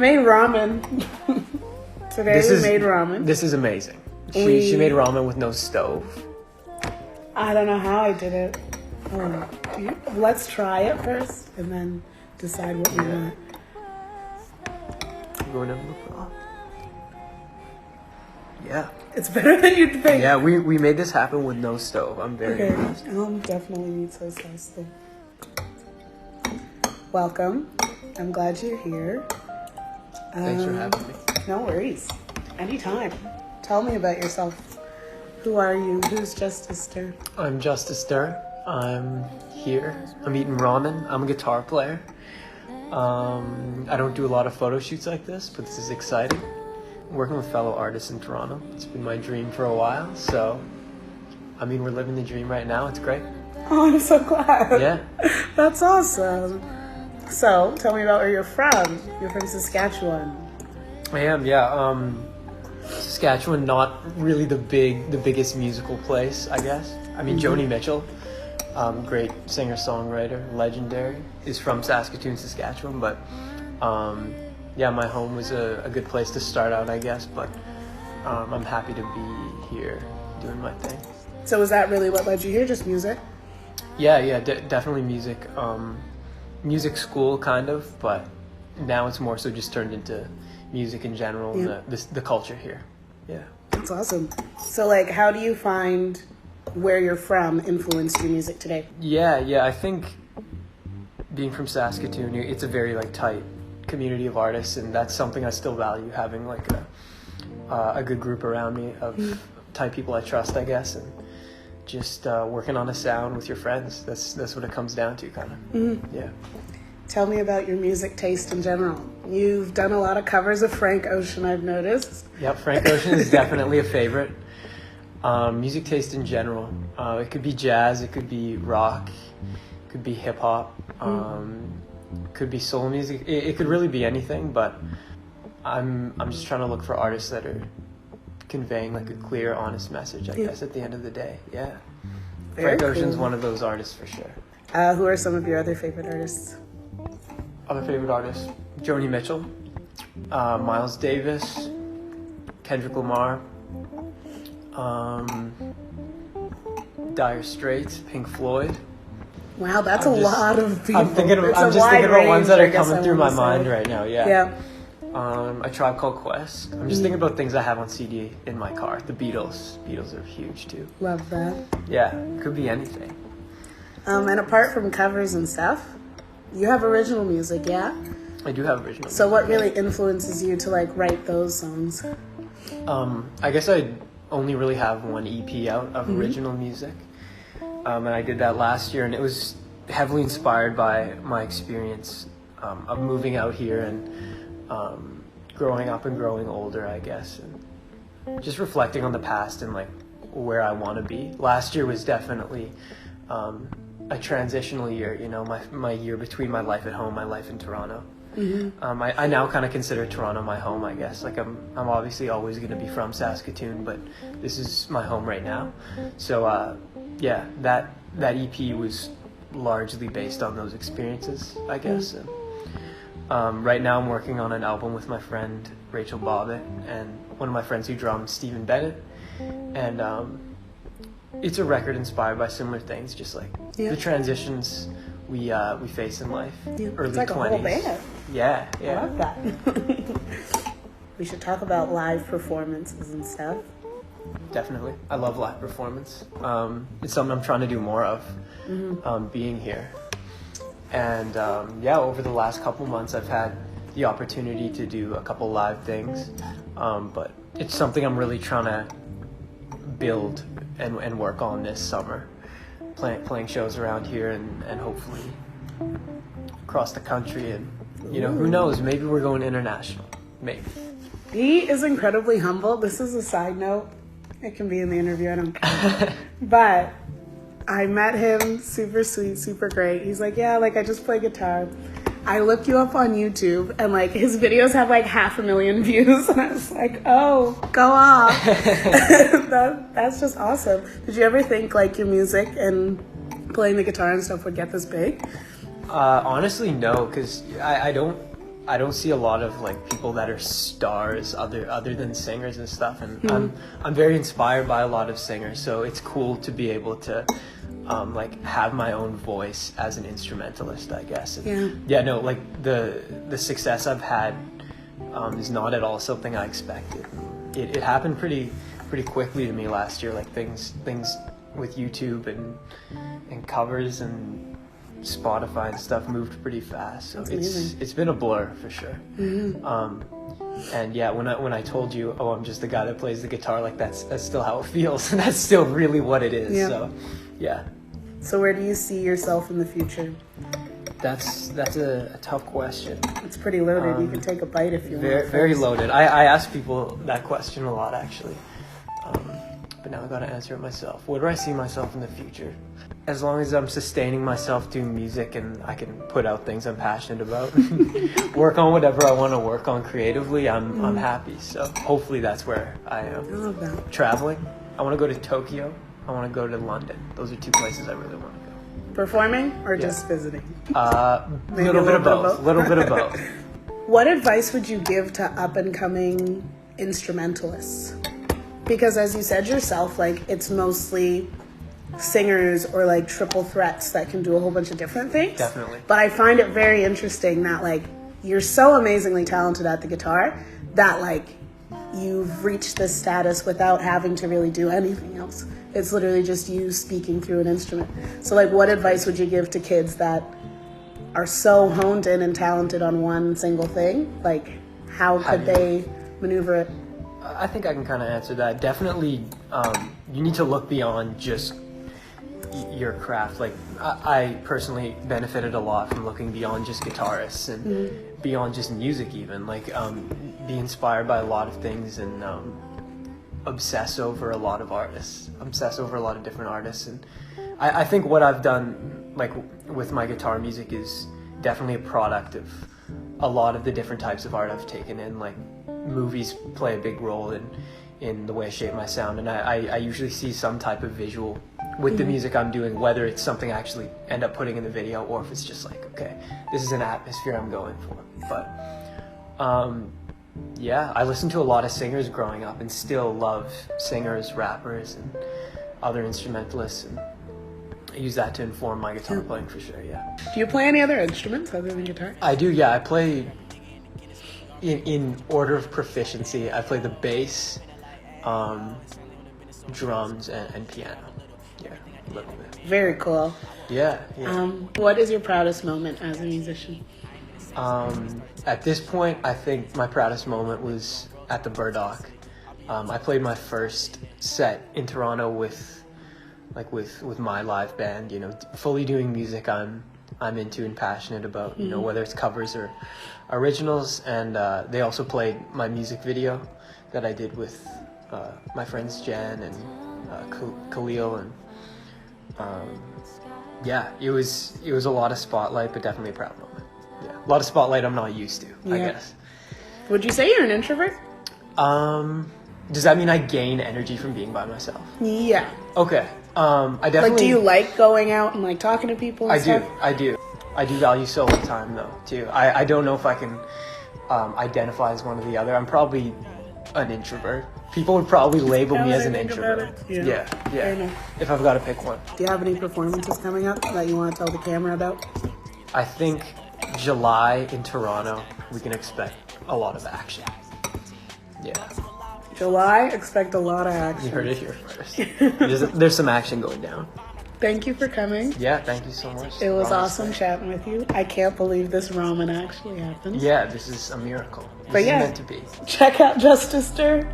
made ramen. Today we made ramen. This is amazing. She made ramen with no stove. I don't know how I did it. Let's try it first and then decide what we want. You're going to look up. Yeah. It's better than you'd think. Yeah, we made this happen with no stove. I'm very impressed. Definitely need soy sauce though. Welcome. I'm glad you're here. Thanks for having me. No worries. Anytime. Tell me about yourself. Who are you? Who's Justice Stir? I'm Justice Stir. I'm here. I'm eating ramen. I'm a guitar player. I don't do a lot of photo shoots like this, but this is exciting. I'm working with fellow artists in Toronto. It's been my dream for a while, so I mean, we're living the dream right now. It's great. Oh, I'm so glad. Yeah. That's awesome. So, tell me about where you're from. You're from Saskatchewan. I am, yeah. Saskatchewan, not really the biggest musical place, I guess. I mean, Joni Mitchell, great singer-songwriter, legendary, is from Saskatoon, Saskatchewan. But yeah, my home was a good place to start out, I guess. But I'm happy to be here doing my thing. So was that really what led you here? Just music? Yeah, definitely music. Music school, kind of, but now it's more so just turned into music in general, and the culture here. Yeah. That's awesome. So, like, how do you find where you're from influenced your music today? Yeah, I think being from Saskatoon, it's a very, like, tight community of artists, and that's something I still value, having, like, a good group around me of tight people I trust, I guess, and just working on a sound with your friends. That's what it comes down to, kind of. Yeah. Tell me about your music taste in general. You've done a lot of covers of Frank Ocean, I've noticed. Yep, Frank Ocean is definitely a favorite. Music taste in general. It could be jazz, it could be rock, it could be hip hop, could be soul music. It could really be anything, but I'm just trying to look for artists that are conveying like a clear, honest message, I guess, at the end of the day. Yeah. Frank Ocean's one of those artists for sure. Who are some of your other favorite artists? Other favorite artists? Joni Mitchell, Miles Davis, Kendrick Lamar, Dire Straits, Pink Floyd. Wow, that's a lot of people. I'm just thinking about ones that are coming through my mind right now. Yeah. A Tribe Called Quest. I'm just thinking about things I have on CD in my car. The Beatles. Beatles are huge too. Love that. Yeah, could be anything. And apart from covers and stuff, you have original music, yeah? I do have original music. So what really influences you to like write those songs? I guess I only really have one EP out of original music. And I did that last year, and it was heavily inspired by my experience of moving out here and growing up and growing older, I guess, and just reflecting on the past and like where I want to be. Last year was definitely a transitional year, you know, my year between my life at home, my life in Toronto. I now kind of consider Toronto my home, I guess. Like I'm obviously always going to be from Saskatoon, but this is my home right now. So yeah, that EP was largely based on those experiences, I guess. And, right now I'm working on an album with my friend Rachel Bobbitt and one of my friends who drums, Stephen Bennett. And it's a record inspired by similar things, just like the transitions we face in life. Early it's like 20s. A whole band. Yeah. I love that. We should talk about live performances and stuff. Definitely. I love live performance. It's something I'm trying to do more of, being here. And yeah, over the last couple months, I've had the opportunity to do a couple live things, but it's something I'm really trying to build and work on this summer. Playing shows around here and hopefully across the country, and you know, who knows, maybe we're going international, maybe. He is incredibly humble. This is a side note. It can be in the interview, I don't care. But I met him, super sweet, super great. He's like, yeah, like I just play guitar. I looked you up on YouTube, and like his videos have like 500,000 views, and I was like, oh, go off. That's just awesome. Did you ever think like your music and playing the guitar and stuff would get this big? Honestly, no, because I I don't see a lot of like people that are stars other than singers and stuff, and I'm very inspired by a lot of singers, so it's cool to be able to like have my own voice as an instrumentalist, I guess. And no, like the success I've had is not at all something I expected. It happened pretty quickly to me last year, like things with YouTube and covers and Spotify and stuff moved pretty fast, so it's been a blur for sure. And yeah, when I told you, oh, I'm just the guy that plays the guitar, like that's still how it feels, and that's still really what it is. So yeah. So where do you see yourself in the future? That's a tough question. It's pretty loaded. You can take a bite if you want. Very loaded. I ask people that question a lot, actually. But now I gotta answer it myself. Where do I see myself in the future? As long as I'm sustaining myself doing music and I can put out things I'm passionate about, work on whatever I want to work on creatively, I'm happy. So hopefully that's where I am. I love that. Traveling. I want to go to Tokyo. I want to go to London. Those are two places I really want to go. Performing or just visiting? Little bit of both. Little bit of both. What advice would you give to up and coming instrumentalists? Because as you said yourself, like it's mostly singers or like triple threats that can do a whole bunch of different things. Definitely. But I find it very interesting that like you're so amazingly talented at the guitar that like you've reached this status without having to really do anything else. It's literally just you speaking through an instrument. So like what advice would you give to kids that are so honed in and talented on one single thing? Like how could they maneuver it? I think I can kind of answer that. Definitely, you need to look beyond just your craft. Like I personally benefited a lot from looking beyond just guitarists and beyond just music even. Like be inspired by a lot of things and obsess over a lot of artists. Obsess over a lot of different artists. And I think what I've done like with my guitar music is definitely a product of a lot of the different types of art I've taken in. Like movies play a big role in the way I shape my sound, and I usually see some type of visual with the music I'm doing, whether it's something I actually end up putting in the video or if it's just like, okay, this is an atmosphere I'm going for. But yeah, I listened to a lot of singers growing up and still love singers, rappers, and other instrumentalists, and I use that to inform my guitar playing for sure. Yeah. Do you play any other instruments other than guitar? I do, yeah. I play in order of proficiency. I play the bass, drums, and piano. Yeah, a little bit. Very cool. Yeah. What is your proudest moment as a musician? At this point, I think my proudest moment was at the Burdock. I played my first set in Toronto with my live band, you know, fully doing music I'm into and passionate about, you know, whether it's covers or originals. And they also played my music video that I did with my friends Jan and Khalil, and yeah, it was a lot of spotlight, but definitely a proud moment. Yeah, a lot of spotlight I'm not used to, I guess. Would you say you're an introvert? Does that mean I gain energy from being by myself? Yeah. Okay. I definitely. Like, do you like going out and like talking to people and stuff? I do value solo time though too. I don't know if I can identify as one or the other. I'm probably an introvert. People would probably label me as an introvert. Yeah. If I've got to pick one. Do you have any performances coming up that you want to tell the camera about? I think July in Toronto, we can expect a lot of action. Yeah. July, expect a lot of action. You heard it here first. There's some action going down. Thank you for coming. Yeah, thank you so much. It was awesome chatting with you. I can't believe this ramen actually happened. Yeah, this is a miracle. This is meant to be. Check out Justice Stir.